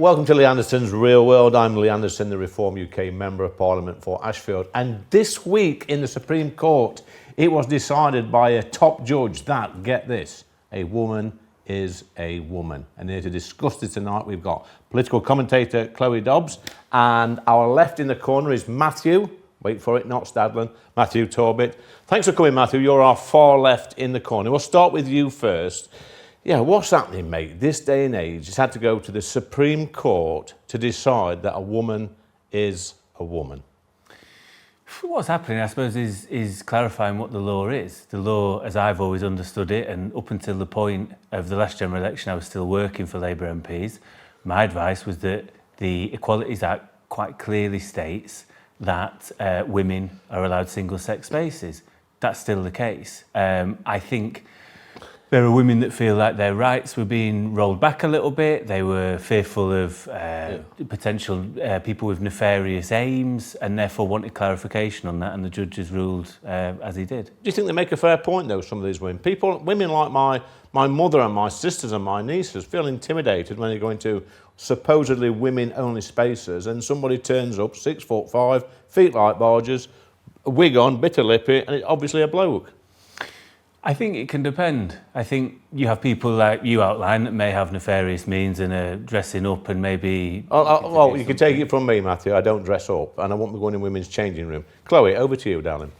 welcome to Lee Anderson's Real World. I'm Lee Anderson, the Reform UK Member of Parliament for Ashfield. And this week in the Supreme Court, it was decided by a top judge that, get this, a woman is a woman. And here to discuss this tonight, we've got political commentator Chloe Dobbs, and our left in the corner is Matthew, wait for it, not Stadlen, Matthew Torbit. Thanks for coming, Matthew. You're our far left in the corner. We'll start with you first. Yeah, what's happening, mate? This day and age, it's had to go to the Supreme Court to decide that a woman is a woman. What's happening, I suppose, is clarifying what the law is. The law, as I've always understood it, and up until the point of the last general election, I was still working for Labour MPs. My advice was that the Equalities Act quite clearly states that women are allowed single-sex spaces. That's still the case. I think there are women that feel like their rights were being rolled back a little bit. They were fearful of potential people with nefarious aims and therefore wanted clarification on that, and the judge has ruled as he did. Do you think they make a fair point, though, some of these women? Women like my mother and my sisters and my nieces feel intimidated when they go into supposedly women-only spaces and somebody turns up 6'5", feet like barges, a wig on, bit of lippy, and it's obviously a bloke. I think it can depend. I think you have people like you outline that may have nefarious means and are dressing up and maybe... Well, you can take it from me, Matthew. I don't dress up and I won't be going in women's changing room. Chloe, over to you, darling.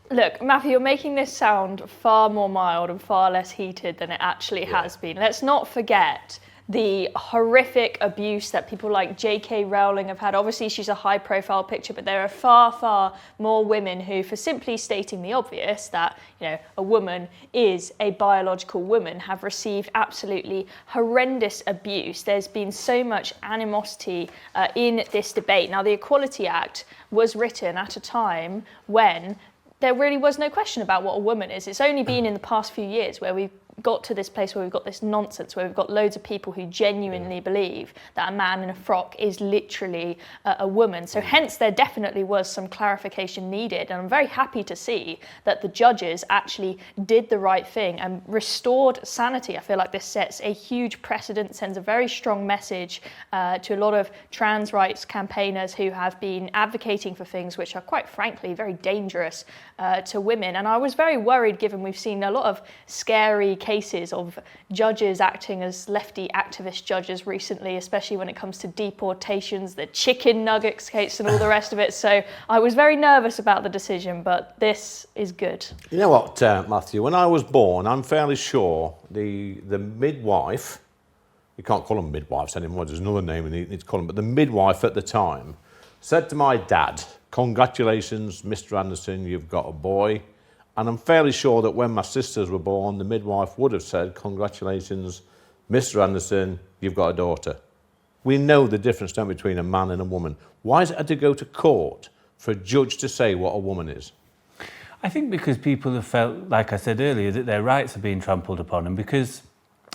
Look, Matthew, you're making this sound far more mild and far less heated than it actually has been. Let's not forget the horrific abuse that people like J.K. Rowling have had. Obviously, she's a high-profile picture, but there are far, far more women who, for simply stating the obvious, that, you know, a woman is a biological woman, have received absolutely horrendous abuse. There's been so much animosity in this debate. Now, the Equality Act was written at a time when there really was no question about what a woman is. It's only been in the past few years where we've got to this place where we've got this nonsense, where we've got loads of people who genuinely believe that a man in a frock is literally a woman. So hence there definitely was some clarification needed, and I'm very happy to see that the judges actually did the right thing and restored sanity. I feel like this sets a huge precedent, sends a very strong message to a lot of trans rights campaigners who have been advocating for things which are quite frankly very dangerous to women. And I was very worried, given we've seen a lot of scary cases of judges acting as lefty activist judges recently, especially when it comes to deportations, the chicken nuggets case and all the rest of it. So I was very nervous about the decision, but this is good. You know what, Matthew, when I was born, I'm fairly sure the midwife, you can't call them midwives anymore, there's another name you need to call them, but the midwife at the time said to my dad, "Congratulations, Mr. Anderson, you've got a boy." And I'm fairly sure that when my sisters were born, the midwife would have said, "Congratulations, Mr. Anderson, you've got a daughter." We know the difference between a man and a woman. Why has it had to go to court for a judge to say what a woman is? I think because people have felt, like I said earlier, that their rights are being trampled upon, and because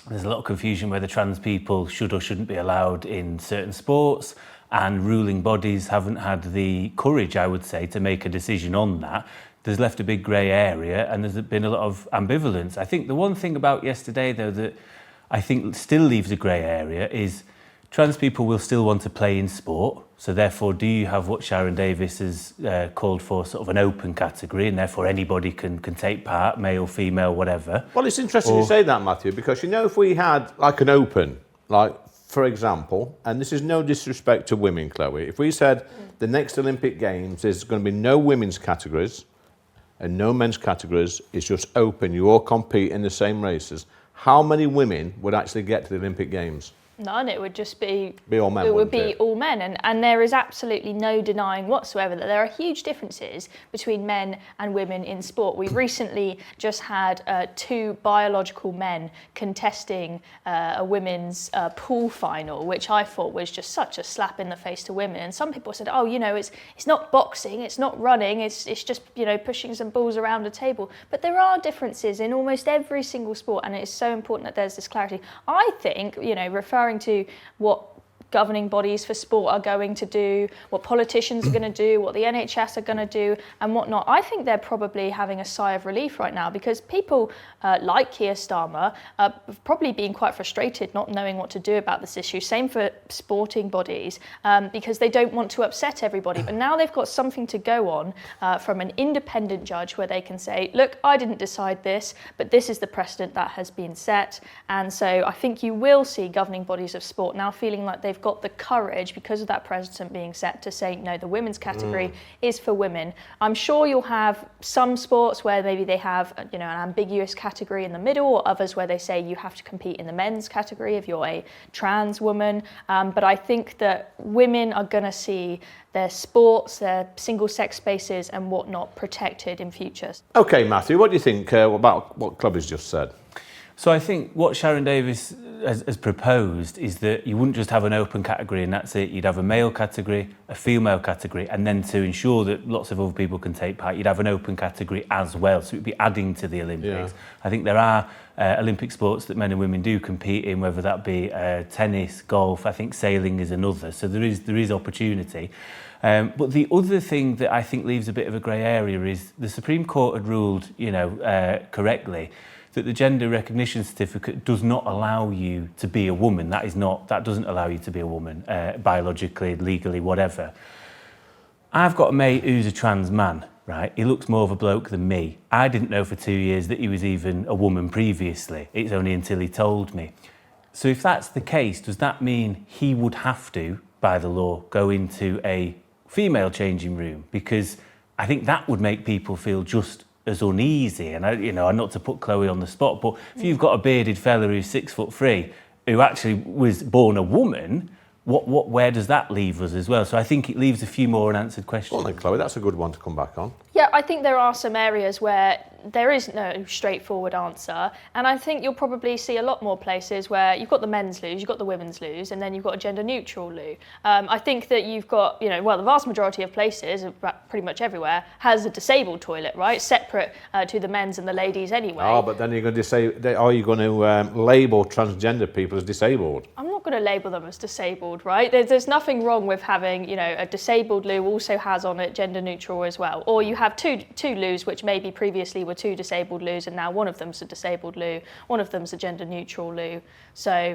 there's a lot of confusion whether trans people should or shouldn't be allowed in certain sports, and ruling bodies haven't had the courage, I would say, to make a decision on that. There's left a big grey area, and there's been a lot of ambivalence. I think the one thing about yesterday, though, that I think still leaves a grey area is trans people will still want to play in sport. So therefore, do you have what Sharon Davis has called for, sort of an open category, and therefore anybody can take part, male, female, whatever? Well, it's interesting you say that, Matthew, because, you know, if we had like an open, like, for example, and this is no disrespect to women, Chloe, if we said the next Olympic Games, there's going to be no women's categories, and no men's categories, it's just open, you all compete in the same races, how many women would actually get to the Olympic Games? None. It would just be all men. It would be all men, and there is absolutely no denying whatsoever that there are huge differences between men and women in sport. We recently just had two biological men contesting a women's pool final, which I thought was just such a slap in the face to women. And some people said, "Oh, you know, it's not boxing, it's not running, it's just, you know, pushing some balls around a table." But there are differences in almost every single sport, and it is so important that there's this clarity. I think, you know, referring to what governing bodies for sport are going to do, what politicians are going to do, what the NHS are going to do, and whatnot. I think they're probably having a sigh of relief right now, because people like Keir Starmer have probably been quite frustrated not knowing what to do about this issue. Same for sporting bodies, because they don't want to upset everybody. But now they've got something to go on from an independent judge where they can say, look, I didn't decide this, but this is the precedent that has been set. And so I think you will see governing bodies of sport now feeling like they've got the courage, because of that precedent being set, to say, no, the women's category is for women. I'm sure you'll have some sports where maybe they have, an ambiguous category in the middle, or others where they say you have to compete in the men's category if you're a trans woman. But I think that women are going to see their sports, their single-sex spaces and whatnot protected in future. Okay, Matthew, what do you think about what Club has just said? So I think what Sharon Davies has proposed is that you wouldn't just have an open category and that's it. You'd have a male category, a female category, and then to ensure that lots of other people can take part, you'd have an open category as well. So it'd be adding to the Olympics. Yeah. I think there are Olympic sports that men and women do compete in, whether that be tennis, golf. I think sailing is another. So there is opportunity. But the other thing that I think leaves a bit of a grey area is the Supreme Court had ruled, correctly, that the gender recognition certificate does not allow you to be a woman. That doesn't allow you to be a woman, biologically, legally, whatever. I've got a mate who's a trans man, right? He looks more of a bloke than me. I didn't know for 2 years that he was even a woman previously. It's only until he told me. So if that's the case, does that mean he would have to, by the law, go into a female changing room? Because I think that would make people feel just as uneasy. And I'm not to put Chloe on the spot, but if you've got a bearded fella who's 6'3", who actually was born a woman, where does that leave us as well? So I think it leaves a few more unanswered questions. Well then, Chloe, that's a good one to come back on. Yeah, I think there are some areas where there is no straightforward answer, and I think you'll probably see a lot more places where you've got the men's loos, you've got the women's loos, and then you've got a gender neutral loo. I think that you've got, the vast majority of places, pretty much everywhere, has a disabled toilet, right, separate to the men's and the ladies anyway. Oh, but then you're going to say, are you going to label transgender people as disabled? I'm not going to label them as disabled, right? There's nothing wrong with having, a disabled loo also has on it gender neutral as well. Or you have two loos, which maybe previously were two disabled loos, and now one of them's a disabled loo, one of them's a gender neutral loo. So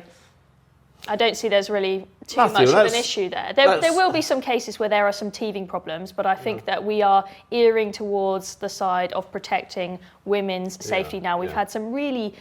I don't see there's really too much of an issue there. There will be some cases where there are some teething problems, but I think that we are earing towards the side of protecting women's safety now. We've had some really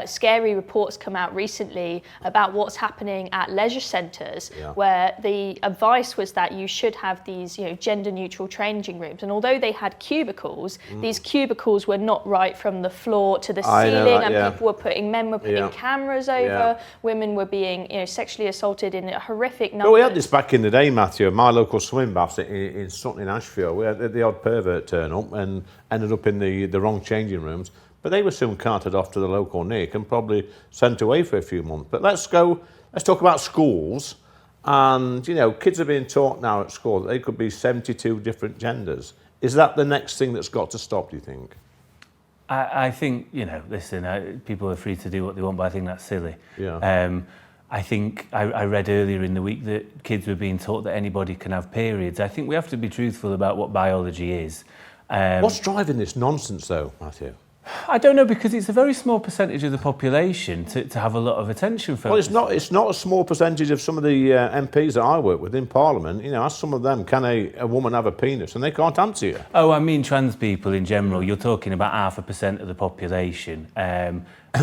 scary reports come out recently about what's happening at leisure centres, where the advice was that you should have these, gender neutral changing rooms. And although they had cubicles, these cubicles were not right from the floor to the ceiling, men were putting cameras over, women were being, sexually assaulted in horrific numbers. Well, we had this back in the day, Matthew, my local swim baths in Sutton in Ashfield. We had the odd pervert turn up and ended up in the wrong changing rooms, but they were soon carted off to the local NIC and probably sent away for a few months. But let's talk about schools. And, kids are being taught now at school that they could be 72 different genders. Is that the next thing that's got to stop, do you think? I think, listen, people are free to do what they want, but I think that's silly. Yeah. I think I read earlier in the week that kids were being taught that anybody can have periods. I think we have to be truthful about what biology is. What's driving this nonsense, though, Matthew? I don't know, because it's a very small percentage of the population to have a lot of attention for. Well, it's not a small percentage of some of the MPs that I work with in Parliament. Ask some of them, can a woman have a penis? And they can't answer you. Oh, I mean trans people in general. You're talking about 0.5% of the population,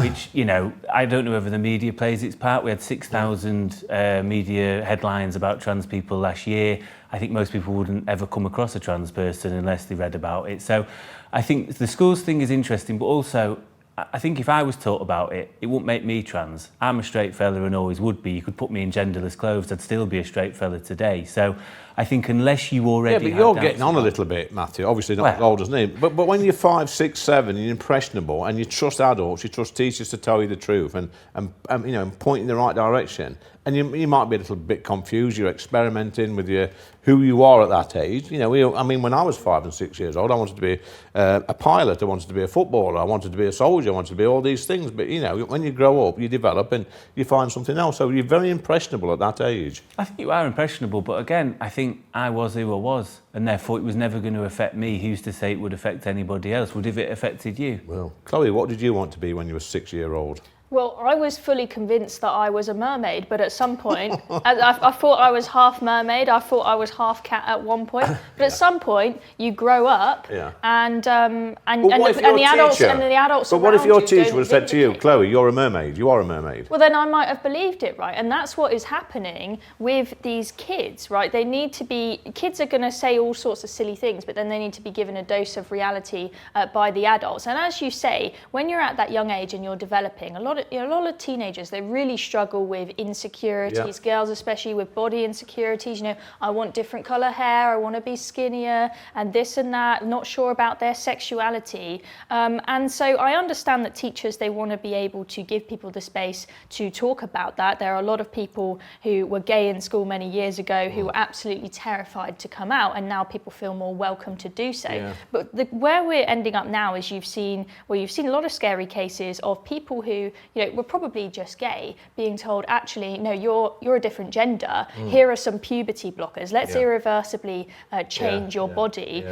which, I don't know whether the media plays its part. We had 6,000 media headlines about trans people last year. I think most people wouldn't ever come across a trans person unless they read about it. So I think the schools thing is interesting, but also I think if I was taught about it, it wouldn't make me trans. I'm a straight fella and always would be. You could put me in genderless clothes, I'd still be a straight fella today. So I think unless you already Yeah, but have you're doubts getting on a about- little bit, Matthew. Obviously not Well- as old as me. But when you're 5, 6, 7, you're impressionable, and you trust adults, you trust teachers to tell you the truth, and you know, and point in the right direction. And you might be a little bit confused. You're experimenting with who you are at that age. You know, I mean, when I was 5 and 6 years old, I wanted to be a pilot. I wanted to be a footballer. I wanted to be a soldier. I wanted to be all these things. But you know, when you grow up, you develop and you find something else. So you're very impressionable at that age. I think you are impressionable, but again, I think I was who I was, and therefore it was never going to affect me. Who's to say it would affect anybody else? Would if it affected you? Well, Chloe, what did you want to be when you were 6-year-old? Well, I was fully convinced that I was a mermaid, but at some point, I thought I was half mermaid. I thought I was half cat at one point. But at some point, you grow up, and the adults. But what if around your you teacher don't would have said to you, vindicate. Chloe, you're a mermaid. You are a mermaid. Well, then I might have believed it, right? And that's what is happening with these kids, right? Kids are going to say all sorts of silly things, but then they need to be given a dose of reality by the adults. And as you say, when you're at that young age and you're developing, a lot of teenagers, they really struggle with insecurities, girls especially with body insecurities. You know, I want different colour hair, I want to be skinnier, and this and that, not sure about their sexuality. And so I understand that teachers, they want to be able to give people the space to talk about that. There are a lot of people who were gay in school many years ago who were absolutely terrified to come out, and now people feel more welcome to do so. Yeah. But where we're ending up now is you've seen a lot of scary cases of people who, you know, were probably just gay being told, actually, no, you're a different gender. Here are some puberty blockers. Let's irreversibly change your body,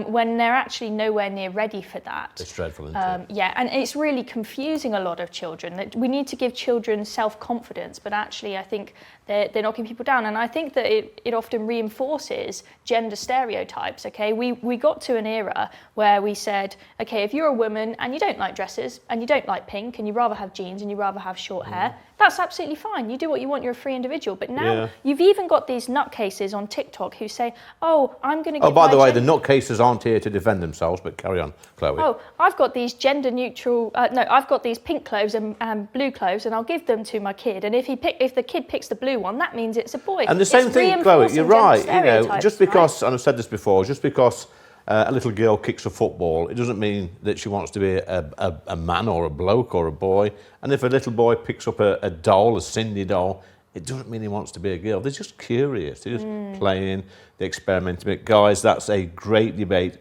when they're actually nowhere near ready for that. It's dreadful, isn't it? Yeah, and it's really confusing a lot of children. That we need to give children self-confidence, but actually I think they're knocking people down. And I think that it often reinforces gender stereotypes, okay? We got to an era where we said, okay, if you're a woman and you don't like dresses and you don't like pink and you rather have jeans and you rather have short hair, that's absolutely fine. You do what you want, you're a free individual. But now you've even got these nutcases on TikTok who say, oh, I'm going to get by the way, the nutcases aren't here to defend themselves, but carry on, Chloe. Oh, I've got these gender neutral, I've got these pink clothes and blue clothes, and I'll give them to my kid. And if the kid picks the blue one, that means it's a boy. And the same It's thing, Chloe, reinforcing you're right. gender You know, stereotypes, just because, right? and I've said this before, just because a little girl kicks a football, it doesn't mean that she wants to be a man or a bloke or a boy. And if a little boy picks up a doll, a Cindy doll, it doesn't mean he wants to be a girl. They're just curious. They're just playing, they're experimenting. But guys, that's a great debate.